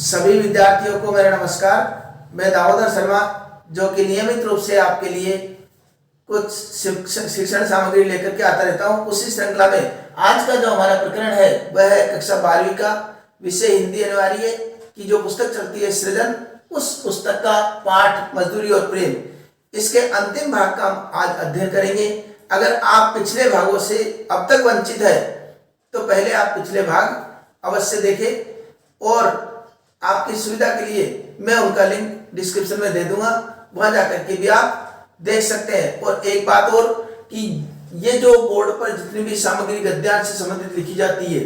सभी विद्यार्थियों को मेरा नमस्कार। मैं दामोदर शर्मा, जो कि नियमित रूप से आपके लिए कुछ शिक्षण सामग्री लेकर के आता रहता हूँ। उसी श्रृंखला में आज का जो हमारा प्रकरण है वह है कक्षा 12वीं का विषय हिंदी अनिवार्य की जो पुस्तक चलती है सृजन, उस पुस्तक का पाठ मजदूरी और प्रेम, इसके अंतिम भाग का हम आज अध्ययन करेंगे। अगर आप पिछले भागों से अब तक वंचित है तो पहले आप पिछले भाग अवश्य देखें और आपकी सुविधा के लिए मैं उनका लिंक डिस्क्रिप्शन में दे दूंगा, वहां जाकर के भी आप देख सकते हैं। और एक बात और कि ये जो बोर्ड पर जितनी भी सामग्री गद्यांश से संबंधित लिखी जाती है,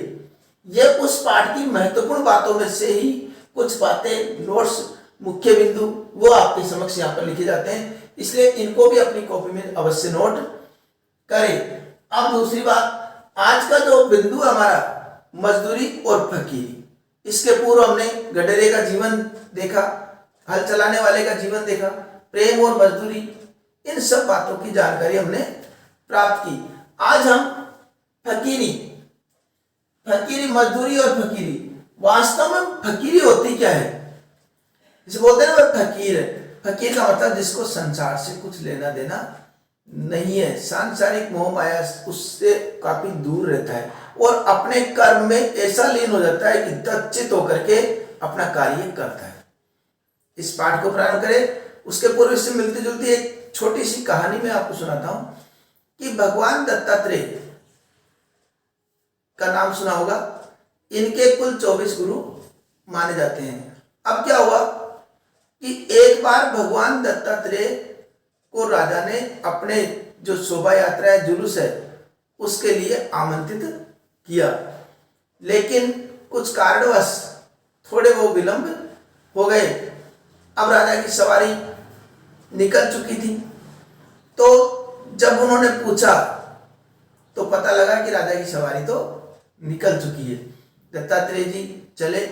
ये उस पाठ की महत्वपूर्ण बातों में से ही कुछ बातें, नोट्स, मुख्य बिंदु वो आपके समक्ष यहाँ पर लिखे जाते हैं, इसलिए इनको भी अपनी कॉपी में अवश्य नोट करें। अब दूसरी बात, आज का जो बिंदु हमारा मजदूरी और फकीरी, इसके पूर्व हमने गडरे का जीवन देखा, हल चलाने वाले का जीवन देखा, प्रेम और मजदूरी, इन सब बातों की जानकारी हमने प्राप्त की। आज हम फकीरी, मजदूरी और फकीरी, वास्तव में फकीरी होती क्या है, जिसे बोलते हैं ना वह फकीर है। फकीर का मतलब जिसको संसार से कुछ लेना देना नहीं है, सांसारिक मोह माया उससे काफी दूर रहता है और अपने कर्म में ऐसा लीन हो जाता है कि दक्षित होकर के अपना कार्य करता है। इस पाठ को प्रारंभ करें उसके पूर्व से मिलती जुलती एक छोटी सी कहानी मैं आपको सुनाता हूं कि भगवान दत्तात्रेय का नाम सुना होगा। इनके कुल 24 गुरु माने जाते हैं। अब क्या हुआ कि एक बार भगवान दत्तात्रेय को राजा ने अपने जो शोभा यात्रा है, जुलूस है, उसके लिए आमंत्रित किया, लेकिन कुछ कारणवश थोड़े वो विलंब हो गए। अब राजा की सवारी निकल चुकी थी, तो जब उन्होंने पूछा तो पता लगा कि राजा की सवारी तो निकल चुकी है। दत्तात्रेय जी चले,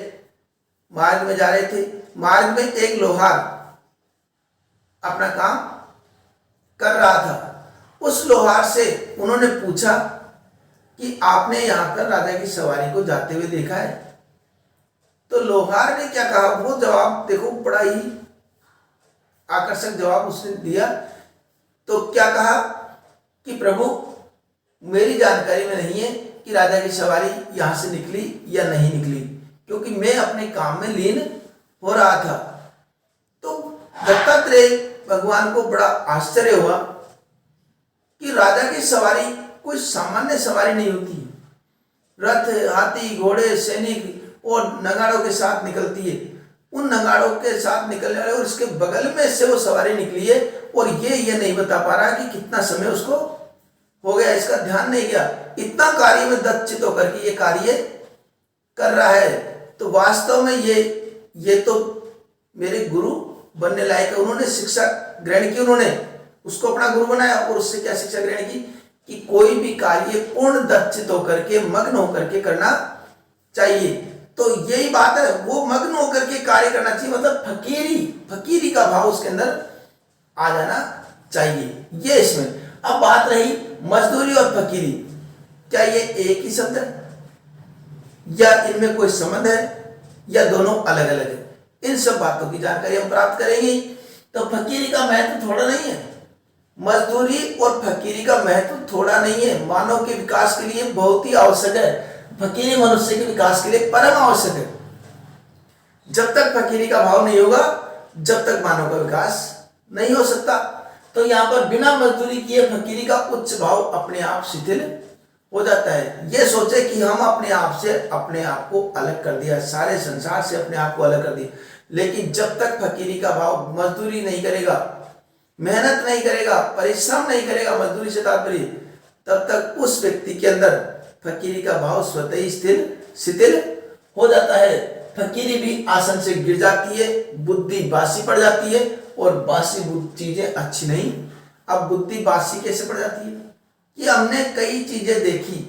मार्ग में जा रहे थे। मार्ग में एक लोहार अपना काम कर रहा था। उस लोहार से उन्होंने पूछा कि आपने यहां पर राजा की सवारी को जाते हुए देखा है? तो लोहार ने क्या कहा, वो जवाब देखो, बड़ा ही आकर्षक जवाब उसने दिया। तो क्या कहा कि प्रभु, मेरी जानकारी में नहीं है कि राजा की सवारी यहां से निकली या नहीं निकली, क्योंकि मैं अपने काम में लीन हो रहा था। तो दत्तात्रेय भगवान को बड़ा आश्चर्य हुआ कि राजा की सवारी कोई सामान्य सवारी नहीं होती। रथ, हाथी, घोड़े, सैनिक और नगाड़ों के साथ निकलती है। उन नगाड़ों के साथ निकलने वाले और इसके बगल में से वो सवारी निकली है और ये नहीं बता पा रहा कि कितना समय उसको हो गया, इसका ध्यान नहीं गया। इतना कार्य में दक्षित होकर के ये कार्य कर रहा है। तो वास्तव में ये तो मेरे गुरु बनने लायक है। उन्होंने शिक्षा ग्रहण की, उन्होंने उसको अपना गुरु बनाया और उससे क्या शिक्षा ग्रहण की कि कोई भी कार्य पूर्ण दक्षित होकर के, मग्न होकर के करना चाहिए। तो यही बात है, वो मग्न होकर के कार्य करना चाहिए, मतलब फकीरी का भाव उसके अंदर आ जाना चाहिए। ये इसमें अब बात रही मजदूरी और फकीरी, क्या ये एक ही शब्द है या इनमें कोई संबंध है या दोनों अलग अलग है? इन सब बातों की जानकारी हम प्राप्त करेंगे। तो फकीरी का महत्व थोड़ा नहीं है, मजदूरी और फकीरी का महत्व थोड़ा नहीं है, मानव के विकास के लिए बहुत ही आवश्यक है। फकीरी मनुष्य के विकास के लिए परम आवश्यक है। जब तक फकीरी का भाव नहीं होगा, जब तक मानव का विकास नहीं हो सकता। तो यहाँ पर बिना मजदूरी किए फकीरी का उच्च भाव अपने आप शिथिल हो जाता है। ये सोचे कि हम अपने आप से अपने आप को अलग कर दिया, सारे संसार से अपने आप को अलग कर दिया, लेकिन जब तक फकीरी का भाव, मजदूरी नहीं करेगा, मेहनत नहीं करेगा, परिश्रम नहीं करेगा, मजदूरी से तात्पर्य, तब तक उस व्यक्ति के अंदर फकीरी का भाव स्वतः ही शिथिल हो जाता है। फकीरी भी आसन से गिर जाती है, बुद्धि बासी पड़ जाती है और बासी चीजें अच्छी नहीं। अब बुद्धि बासी कैसे पड़ जाती है कि हमने कई चीजें देखी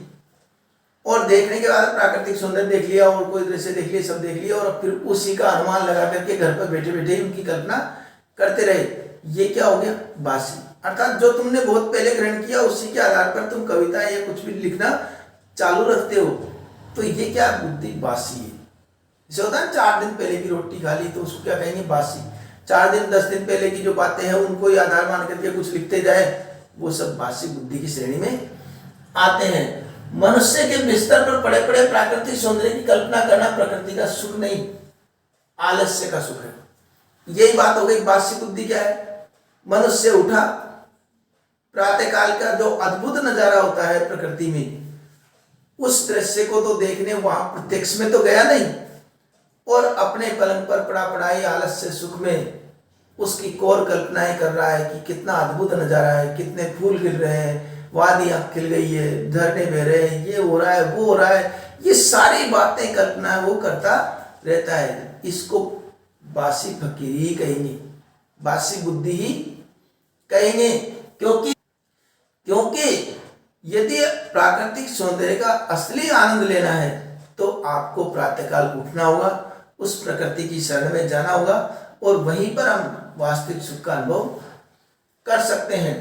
और देखने के बाद प्राकृतिक सौंदर्य देख लिया और कोई दृश्य देख लिया, सब देख लिया और फिर उसी का अनुमान लगा करके घर पर बैठे बैठे ही उनकी कल्पना करते रहे। ये क्या हो गया? बासी। अर्थात जो तुमने बहुत पहले ग्रहण किया उसी के आधार पर तुम कविता या कुछ भी लिखना चालू रखते हो, तो ये क्या? बुद्धि बासी है। जैसे होता है 4 दिन पहले की रोटी खा ली तो उसको क्या कहेंगे, बासी। 4 दिन 10 दिन पहले की जो बातें हैं उनको ही आधार मान करके कुछ लिखते जाए, वो सब बासी बुद्धि की श्रेणी में आते हैं। मनुष्य के बिस्तर पर पड़े पड़े प्राकृतिक सौंदर्य की कल्पना करना प्रकृति का सुख नहीं, आलस्य का सुख है। यही बात हो गई। बासी बुद्धि क्या है? मनुष्य उठा, प्रातः काल का जो अद्भुत नजारा होता है प्रकृति में, उस दृश्य को तो देखने वहां प्रत्यक्ष में तो गया नहीं, और अपने पलंग पर पड़ा पड़ाई आलस्य सुख में उसकी कोर कल्पनाएं कर रहा है कि कितना अद्भुत नजारा है, कितने फूल खिल रहे हैं, वादियां खिल गई है, झरने बह रहे हैं, ये हो रहा है, वो हो रहा है, ये सारी बातें कल्पना वो करता रहता है। इसको बासी फकीरी ही कहेंगे, बासी बुद्धि ही कहेंगे। क्योंकि यदि प्राकृतिक सौंदर्य का असली आनंद लेना है तो आपको प्रातःकाल उठना होगा, उस प्रकृति की शरण में जाना होगा, और वहीं पर हम वास्तविक सुख का अनुभव कर सकते हैं।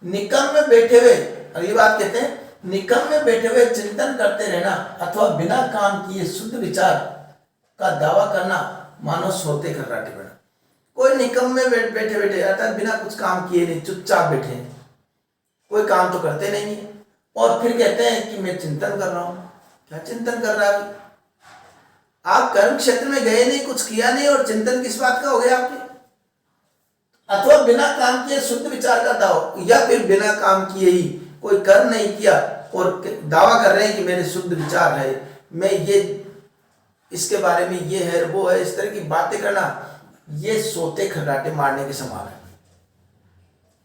निकम में बैठे हुए, अगली बात कहते हैं, निकम में बैठे हुए चिंतन करते रहना अथवा बिना काम किए शुद्ध विचार का दावा करना मानो सोते खर्राटे बना। कोई निकम में बैठे बैठे अर्थात बिना कुछ काम किए नहीं, चुपचाप बैठे हैं, कोई काम तो करते नहीं है, और फिर कहते हैं कि मैं चिंतन कर रहा हूं। क्या चिंतन कर रहा है? आप कर्म क्षेत्र में गए नहीं, कुछ किया नहीं, और चिंतन किस बात का हो गया आपके? अथवा बिना काम किए शुद्ध विचार का दावा, या फिर बिना काम किए ही कोई कर्म नहीं किया और दावा कर रहे हैं कि मेरे शुद्ध विचार है, मैं ये इसके बारे में ये है वो है, इस तरह की बातें करना, ये सोते खर्राटे मारने के समान है।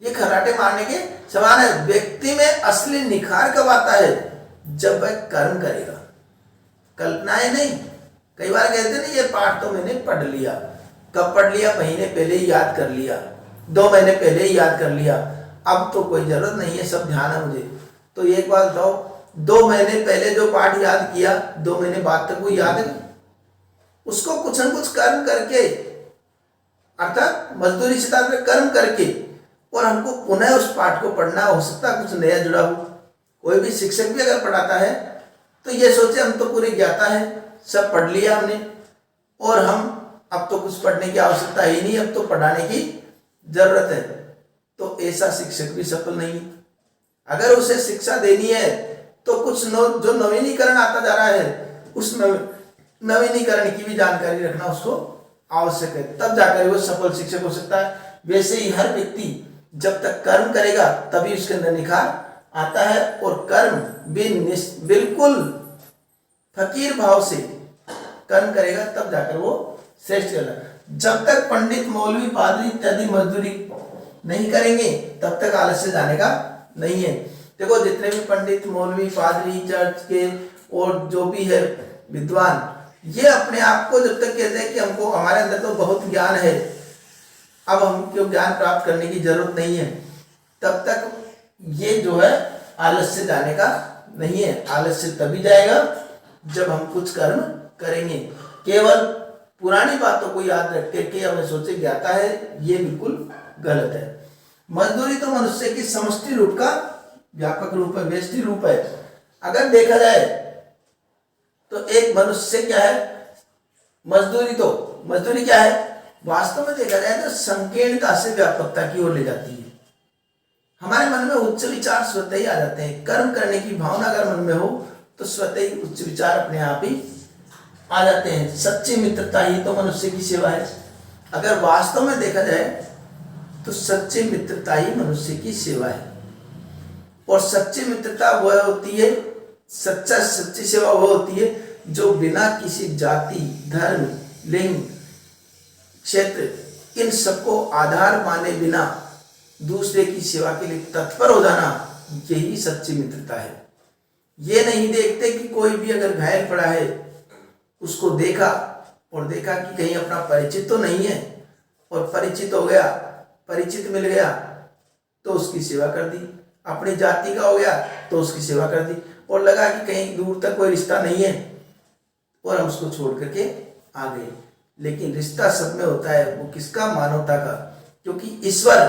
ये खर्राटे मारने के समान है। व्यक्ति में असली निखार कब आता है? जब वह कर्म करेगा, कल्पनाएं नहीं। कई बार कहते हैं ये पाठ तो मैंने पढ़ लिया, कब पढ़ लिया? महीने पहले ही याद कर लिया, 2 महीने पहले ही याद कर लिया, अब तो कोई जरूरत नहीं है, सब ध्यान है मुझे। तो एक बात बताओ, 2 महीने पहले जो पाठ याद किया 2 महीने बाद तक वो याद है? उसको कुछ न कुछ कर्म करके, अर्थात मजदूरी से तात्पर्य कर्म करके, और हमको पुनः उस पाठ को पढ़ना, हो सकता कुछ नया जुड़ा हो। कोई भी शिक्षक भी अगर पढ़ाता है तो ये सोचे हम तो पूरे ज्ञाता है, सब पढ़ लिया हमने, और हम अब तो कुछ पढ़ने की आवश्यकता ही नहीं, अब तो पढ़ाने की जरूरत है, तो ऐसा शिक्षक भी सफल नहीं है। अगर उसे शिक्षा देनी है तो कुछ जो नवीनीकरण आता जा रहा है, उस नवीनीकरण की भी जानकारी रखना उसको आवश्यक है, तब जाकर वो सफल शिक्षक हो सकता है। वैसे ही हर व्यक्ति जब तक कर्म करेगा तभी उसके अंदर निखार आता है, और कर्म भी बिल्कुल फकीर भाव से कर्म करेगा तब जाकर वो श्रेष्ठ करेगा। जब तक पंडित मौलवी पादरी इत्यादि मजदूरी नहीं करेंगे तब तक आलस्य जाने का नहीं है। देखो जितने भी पंडित मौलवी पादरी चर्च के और जो भी है विद्वान, ये अपने आप को जब तक कहते हैं कि हमको हमारे अंदर तो बहुत ज्ञान है, अब हमको ज्ञान प्राप्त करने की जरूरत नहीं है, तब तक ये जो है आलस्य जाने का नहीं है। आलस्य तभी जाएगा जब हम कुछ कर्म करेंगे। केवल पुरानी बातों को याद रख के हमें सोचे ज्ञाता है, ये बिल्कुल गलत है। मजदूरी तो मनुष्य की समष्टि रूप का व्यापक रूप है, व्यष्टि रूप है। अगर देखा जाए तो एक मनुष्य क्या है? मजदूरी क्या है? वास्तव में देखा जाए तो संकीर्णता से व्यापकता की ओर ले जाती है। हमारे मन में उच्च विचार स्वतः ही आ जाते हैं। कर्म करने की भावना अगर मन में हो तो स्वतः ही उच्च विचार अपने आप ही आ जाते हैं। सच्ची मित्रता ही तो मनुष्य की सेवा है। अगर वास्तव में देखा जाए तो सच्ची मित्रता ही मनुष्य की सेवा है, और सच्ची मित्रता वह होती है, सच्ची सेवा वह होती है जो बिना किसी जाति, धर्म, लिंग, क्षेत्र, इन सबको आधार माने बिना दूसरे की सेवा के लिए तत्पर हो जाना, यही सच्ची मित्रता है। ये नहीं देखते कि कोई भी अगर घायल पड़ा है उसको देखा कि कहीं अपना परिचित तो नहीं है, और परिचित हो गया, परिचित मिल गया तो उसकी सेवा कर दी, अपनी जाति का हो गया तो उसकी सेवा कर दी, और लगा कि कहीं दूर तक कोई रिश्ता नहीं है और हम उसको छोड़ करके आ गए। लेकिन रिश्ता सब में होता है, वो किसका? मानवता का। क्योंकि ईश्वर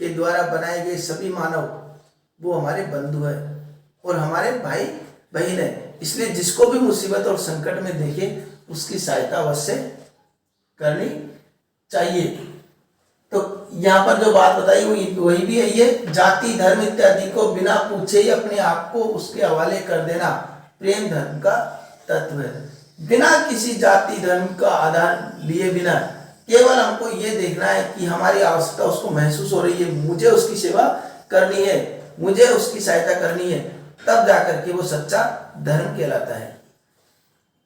के द्वारा बनाए गए सभी मानव वो हमारे बंधु है और हमारे भाई बहन है। इसलिए जिसको भी मुसीबत और संकट में देखे उसकी सहायता अवश्य करनी चाहिए। तो यहाँ पर जो बात बताई वही भी है, ये जाति धर्म इत्यादि को बिना पूछे ही अपने आप को उसके हवाले कर देना प्रेम धर्म का तत्व है। बिना किसी जाति धर्म का आधार लिए बिना केवल हमको ये देखना है कि हमारी आवश्यकता उसको महसूस हो रही है, मुझे उसकी सेवा करनी है, मुझे उसकी सहायता करनी है, तब जाकर के वो सच्चा धर्म कहलाता है।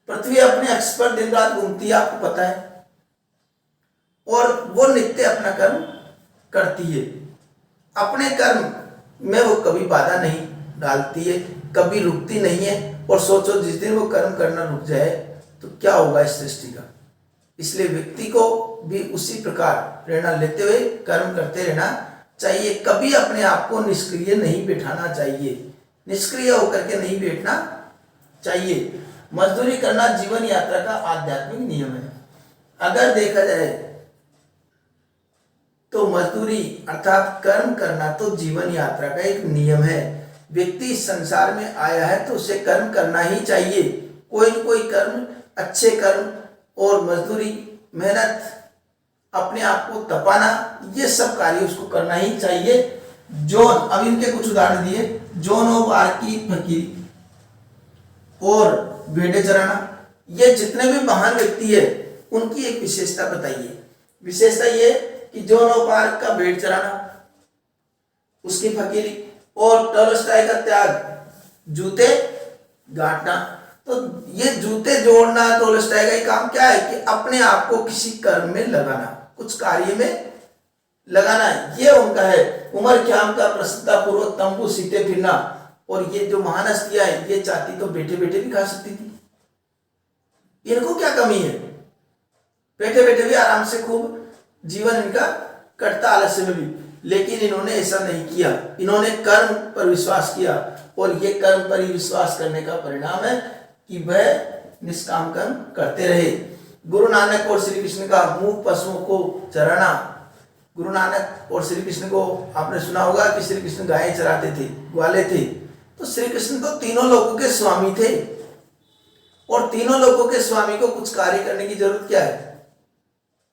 पृथ्वी अपने अक्ष पर दिन रात घूमती है, आपको पता है, और वो नित्य अपना कर्म करती है। अपने कर्म में वो कभी बाधा नहीं डालती है, कभी रुकती नहीं है। और सोचो जिस दिन वो कर्म करना रुक जाए तो क्या होगा इस सृष्टि का। इसलिए व्यक्ति को भी उसी प्रकार प्रेरणा लेते हुए कर्म करते रहना चाहिए। कभी अपने आप को निष्क्रिय नहीं बैठाना चाहिए, निष्क्रिय होकर के नहीं बैठना चाहिए। मजदूरी करना जीवन यात्रा का आध्यात्मिक नियम है। अगर देखा जाए तो मजदूरी अर्थात कर्म करना तो जीवन यात्रा का एक नियम है। व्यक्ति इस संसार में आया है तो उसे कर्म करना ही चाहिए। कोई न कोई कर्म, अच्छे कर्म और मजदूरी, मेहनत, अपने आप को तपाना, ये सब कार्य उसको करना ही चाहिए। जॉन, अब इनके कुछ उदाहरण दिए, जॉन ऑफ आर्क की फकीरी और भेड़े चराना, ये जितने भी महान व्यक्ति है उनकी एक विशेषता बताइए। विशेषता ये कि जॉन ऑफ आर्क का भेड़ चराना, उसकी फकीरी, और टॉलस्टॉय का त्याग, जूते गांठना। तो ये जूते जोड़ना टॉलस्टॉय का ही काम क्या है कि अपने आप को किसी कर्म में लगाना, कुछ कार्य में लगाना, ये उनका है। उमर ख्याम का प्रसिद्धता पूर्वक तंबू सीते फिरना, और ये जो महान हस्तियां है ये चाहती तो बैठे बैठे भी खा सकती थी, इनको क्या कमी है, बैठे बैठे भी आराम से खूब जीवन इनका कटता, आलस्य में भी। लेकिन इन्होंने ऐसा नहीं किया, इन्होंने कर्म पर विश्वास किया, और ये कर्म पर ही विश्वास करने का परिणाम है कि वह निष्काम कर्म करते रहे। गुरु नानक और श्री कृष्ण का मूक पशुओं को चराना। गुरु नानक और श्री कृष्ण को आपने सुना होगा कि श्री कृष्ण गायें चराते थे, ग्वाले थे। तो श्री कृष्ण तो तीनों लोगों के स्वामी थे, और तीनों लोगों के स्वामी को कुछ कार्य करने की जरूरत क्या है,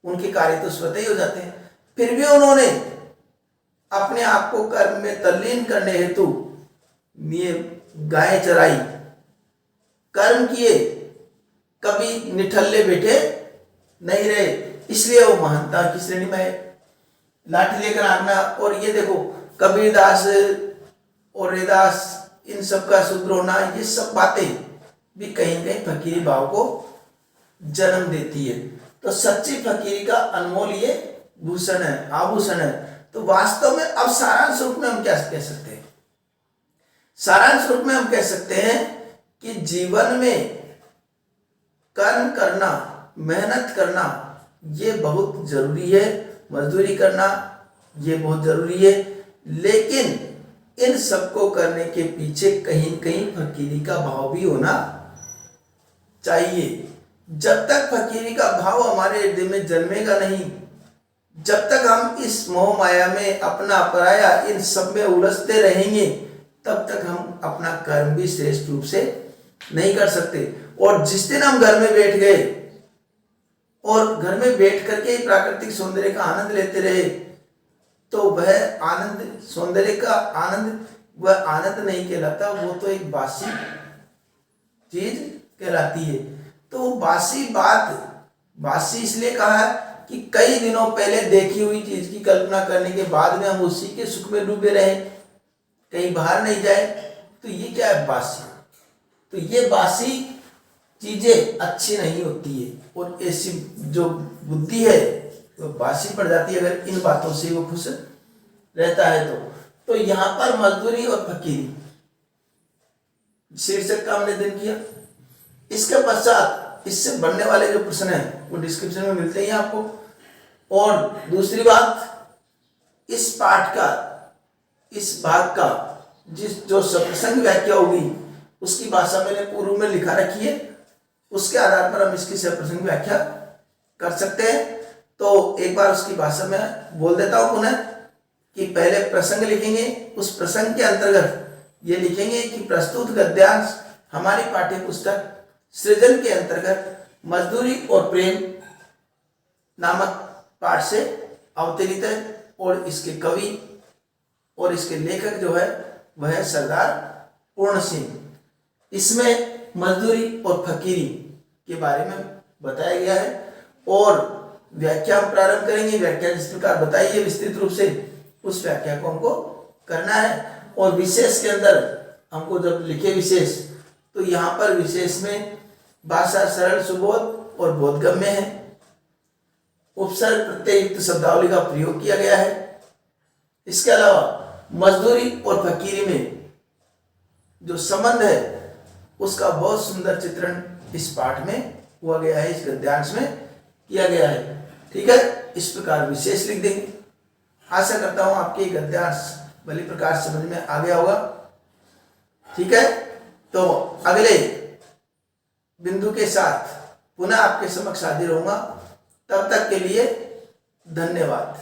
उनके कार्य तो स्वतः ही हो जाते हैं। फिर भी उन्होंने अपने आप को कर्म में तल्लीन करने हेतु गायें चराई, कर्म किए, कभी निठल्ले बैठे नहीं रहे। इसलिए वो महानता की श्रेणी में है। लाठी लेकर आना, और ये देखो कबीरदास और रैदास, इन सब का शूद्र होना, ये सब बातें भी कहीं कहीं फकीरी भाव को जन्म देती है। तो सच्ची फकीरी का अनमोल ये भूषण है, आभूषण है। तो वास्तव में अब सारांश रूप में हम क्या कह सकते हैं, सारांश रूप में हम कह सकते हैं कि जीवन में कर्म करना, मेहनत करना ये बहुत जरूरी है, मजदूरी करना ये बहुत जरूरी है। लेकिन इन सबको करने के पीछे कहीं कहीं फकीरी का भाव भी होना चाहिए। जब तक फकीरी का भाव हमारे हृदय में जन्मेगा नहीं, जब तक हम इस मोह माया में अपना पराया इन सब में उलझते रहेंगे, तब तक हम अपना कर्म भी श्रेष्ठ रूप से नहीं कर सकते। और जिस दिन हम घर में बैठ गए और घर में बैठ करके ही प्राकृतिक सौंदर्य का आनंद लेते रहे, तो वह आनंद, सौंदर्य का आनंद, वह आनंद नहीं कहलाता, वो तो एक बासी चीज कहलाती है। तो वो बासी बात, बासी इसलिए कहा है कि कई दिनों पहले देखी हुई चीज की कल्पना करने के बाद में हम उसी के सुख में डूबे रहे, कहीं बाहर नहीं जाए, तो ये क्या है, बासी। तो ये बासी चीजें अच्छी नहीं होती है, और ऐसी जो बुद्धि है वो बासी पड़ जाती है अगर इन बातों से वो खुश रहता है। तो यहाँ पर मजदूरी और फकीरी शीर्षक का हमने अध्ययन किया। इसके पश्चात इससे बनने वाले जो प्रश्न है वो डिस्क्रिप्शन में मिलते हैं आपको। और दूसरी बात, इस पाठ का, इस भाग का जो सप्रसंग व्याख्या होगी उसकी भाषा मैंने पूर्व में लिखा रखी है, उसके आधार पर हम इसकी सप्रसंग व्याख्या कर सकते हैं। तो एक बार उसकी भाषा में बोल देता हूं पुनः कि पहले प्रसंग लिखेंगे, उस प्रसंग के अंतर्गत ये लिखेंगे कि प्रस्तुत गद्यांश हमारी पाठ्य पुस्तक सृजन के अंतर्गत मजदूरी और प्रेम नामक पाठ से अवतरित है और इसके कवि और इसके लेखक जो है वह है सरदार पूर्ण सिंह। इसमें मजदूरी और फकीरी के बारे में बताया गया है और व्याख्या हम प्रारंभ करेंगे। व्याख्या जिस प्रकार बताई है विस्तृत रूप से, उस व्याख्या को हमको करना है। और विशेष के अंदर हमको जब लिखे विशेष, तो यहाँ पर विशेष में भाषा सरल सुबोध और बोधगम्य है। उपसर्ग प्रत्यय युक्त शब्दावली का प्रयोग किया गया है। इसके अलावा मजदूरी और फकीरी में जो संबंध है उसका बहुत सुंदर चित्रण इस पाठ में हुआ गया है, इस गद्यांश में किया गया है। ठीक है, इस प्रकार विशेष लिख देंगे। आशा करता हूं आपके गद्यांश भली प्रकार समझ में आ गया होगा। ठीक है, तो अगले बिंदु के साथ पुनः आपके समक्ष हाजिर होऊंगा। तब तक के लिए धन्यवाद।